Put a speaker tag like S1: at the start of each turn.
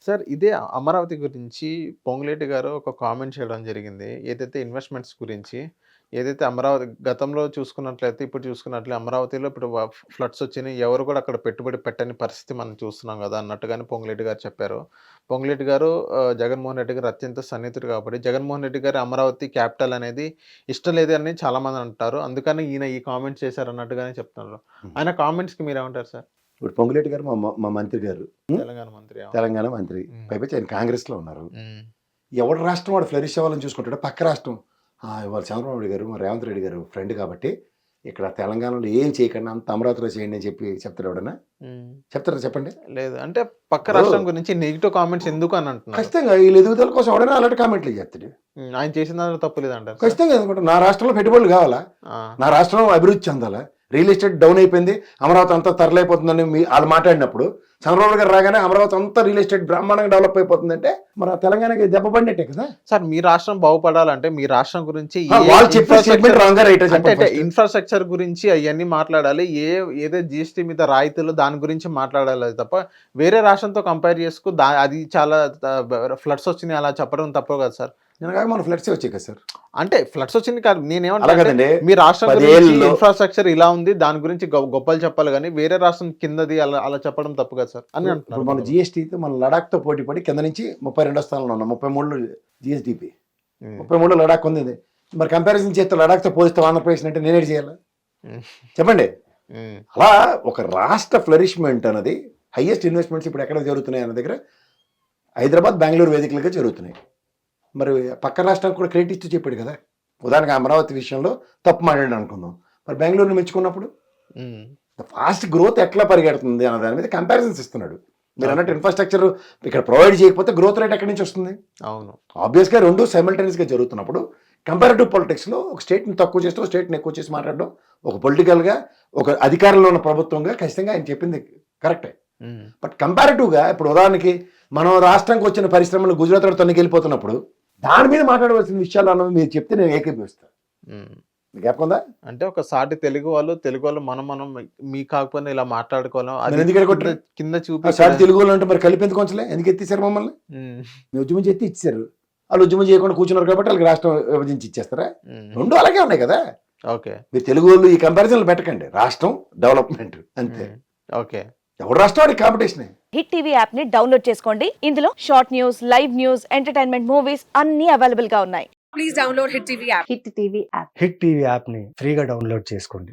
S1: Sir ఇదే అమరావతి గురించి పొంగులేటి గారు ఒక కామెంట్ చేయడం జరిగింది. ఏదైతే ఇన్వెస్ట్‌మెంట్స్ గురించి, ఏదైతే అమరావతి గతంలో చూసుకున్నట్లయితే, ఇప్పుడు చూసుకున్నట్లే అమరావతిలో ఇప్పుడు ఫ్లడ్స్ వచ్చినాయి. ఎవరు కూడా అక్కడ పెట్టుబడి పెట్టని పరిస్థితి మనం చూస్తున్నాం గదా! అన్నట్టుగానే పొంగులేటి గారు చెప్పారు. పొంగులేటి గారు జగన్మోహన్ రెడ్డి గారు అత్యంత సన్నిహితుడు కాబట్టి, జగన్మోహన్ రెడ్డి గారి అమరావతి క్యాపిటల్ అనేది ఇష్టం లేదు అని చాలామంది అంటారు. అందుకని ఈయన ఈ కామెంట్ చేశారన్నట్టుగానే చెప్తున్నారు. ఆయన కామెంట్స్‌కి మీరేమంటారు సార్?
S2: ఇప్పుడు పొంగులేటి గారు మా మంత్రి గారు,
S1: తెలంగాణ మంత్రి.
S2: తెలంగాణ మంత్రి, పైపచ్చి ఆయన కాంగ్రెస్లో ఉన్నారు. ఎవరి రాష్ట్రం వాడు ఫ్లరిష్ అవ్వాలని చూసుకుంటాడు. పక్క రాష్ట్రం ఇవాళ చంద్రబాబు నాయుడు గారు, రేవంత్ రెడ్డి గారు ఫ్రెండ్ కాబట్టి ఇక్కడ తెలంగాణలో ఏం చేయకుండా అంత అమరావతిలో చేయండి అని చెప్తారు. ఎవడన్నా చెప్తారా చెప్పండి?
S1: లేదు అంటే పక్క రాష్ట్రం గురించి నెగిటివ్ కామెంట్స్ ఎందుకు అని అంటున్నారు.
S2: ఖచ్చితంగా వీళ్ళు ఎదుగుదల కోసం ఎవడైనా అలాంటి కామెంట్లు చేస్తాడు.
S1: ఆయన చేసిన దాంట్లో తప్పు లేదంటారు.
S2: ఖచ్చితంగా ఎందుకంటే నా రాష్ట్రంలో పెట్టుబడులు కావాలా, నా రాష్ట్రం అభివృద్ధి చెందాలా, రియల్ ఎస్టేట్ డౌన్ అయిపోయింది, అమరావతి అంతా తరలైపోతుందని వాళ్ళు మాట్లాడినప్పుడు చంద్రబాబు గారు రాగానే అమరావతి అంతా రియల్ ఎస్టేట్ బ్రహ్మాండంగా డెవలప్ అయిపోతుందంటే మరి తెలంగాణకి దెబ్బ పడినట్టే కదా సార్.
S1: మీ రాష్ట్రం బాగుపడాలంటే మీ రాష్ట్రం గురించి ఇన్ఫ్రాస్ట్రక్చర్ గురించి అవన్నీ మాట్లాడాలి. ఏదో జిఎస్టీ మీద రాయితీలు దాని గురించి మాట్లాడాలి తప్ప వేరే రాష్ట్రంతో కంపేర్ చేసుకు అది చాలా ఫ్లడ్స్ వచ్చినాయి అలా చెప్పడం తప్పు కదా సార్.
S2: నేను మన ఫ్లడ్స్ వచ్చాయి కదా సార్.
S1: అంటే ఫ్లడ్స్ వచ్చింది కాదు, నేనేమంటే మీ రాష్ట్రం ఇన్ఫ్రాస్ట్రక్చర్ ఇలా ఉంది దాని గురించి గొప్పలు చెప్పాలి కానీ వేరే రాష్ట్రం కిందది అలా చెప్పడం తప్పు కదా సార్ అని అంటున్నారు.
S2: మన జిఎస్టీతో మన లడాక్ తో పోటీ పడి కింద నుంచి 32వ స్థానంలో ఉన్నాం. 33 జిఎస్డిపి, 33 లడాక్ ఉంది. మరి కంపారిజన్ చేస్తే లడాక్ తో పోలిస్తే ఆంధ్రప్రదేశ్ అంటే నేనేది చేయాలి చెప్పండి? అలా ఒక రాష్ట్ర ఫ్లరిష్మెంట్ అనేది హైయెస్ట్ ఇన్వెస్ట్మెంట్స్ ఇప్పుడు ఎక్కడ జరుగుతున్నాయి అన్న దగ్గర హైదరాబాద్, బెంగళూరు వేదికలుగా జరుగుతున్నాయి. మరి పక్క రాష్ట్రానికి కూడా క్రెడిట్ ఇస్తూ చెప్పాడు కదా. ఉదాహరణకు అమరావతి విషయంలో తప్పు మాట్లాడి అనుకుందాం, మరి బెంగళూరుని మెచ్చుకున్నప్పుడు ఫాస్ట్ గ్రోత్ ఎట్లా పరిగెడుతుంది అన్న దాని మీద కంపారిజన్స్ ఇస్తున్నాడు. మీరు అన్నట్టు ఇన్ఫ్రాస్ట్రక్చర్ ఇక్కడ ప్రొవైడ్ చేయకపోతే గ్రోత్ రేట్ ఎక్కడి నుంచి వస్తుంది?
S1: అవును,
S2: ఆబ్వియస్గా రెండు సైమల్టేనియస్గా జరుగుతున్నప్పుడు కంపారిటివ్ పాలిటిక్స్లో ఒక స్టేట్ని తక్కువ చేస్తూ స్టేట్ని ఎక్కువ చేసి మాట్లాడడం ఒక పొలిటికల్గా ఒక అధికారంలో ఉన్న ప్రభుత్వంగా ఖచ్చితంగా ఆయన చెప్పింది కరెక్టే. బట్ కంపారిటివ్గా ఇప్పుడు ఉదాహరణకి మనం రాష్ట్రానికి వచ్చిన పరిశ్రమలు గుజరాత్ తొన్నికి వెళ్ళిపోతున్నప్పుడు దాని మీద మాట్లాడవలసిన విషయాలు అన్నవి మీరు చెప్తే నేను ఏకీభవిస్తాను. జ్ఞాపకందా?
S1: అంటే ఒక సాటి తెలుగు వాళ్ళు మనం మీ కాకపోయినా ఇలా మాట్లాడుకోవాలి కింద చూపి
S2: సాటి తెలుగు వాళ్ళు అంటే మరి కలిపి ఎందుకు కొంచెం ఎందుకు ఎత్తిసారు మమ్మల్ని? మీ ఉద్యమం చేస్తే ఇచ్చారు, వాళ్ళు ఉద్యమం చేయకుండా కూర్చున్నారు కాబట్టి వాళ్ళకి రాష్ట్రం విభజించి ఇచ్చేస్తారా? రెండు అలాగే ఉన్నాయి కదా.
S1: ఓకే,
S2: మీరు తెలుగు వాళ్ళు ఈ కంపారిజన్లు పెట్టకండి. రాష్ట్రం డెవలప్మెంట్ అంతే.
S1: ఓకే,
S2: ఎవరు రాష్ట్రం కాంపిటీషన్.
S3: హిట్ టీవీ యాప్ ని డౌన్లోడ్ చేసుకోండి. ఇందులో short news, live news, entertainment movies అన్ని అవైలబుల్ గా ఉన్నాయి.
S4: Please download hit TV app.
S3: Hit TV app
S5: hit TV app ని ఫ్రీగా డౌన్లోడ్ చేసుకోండి.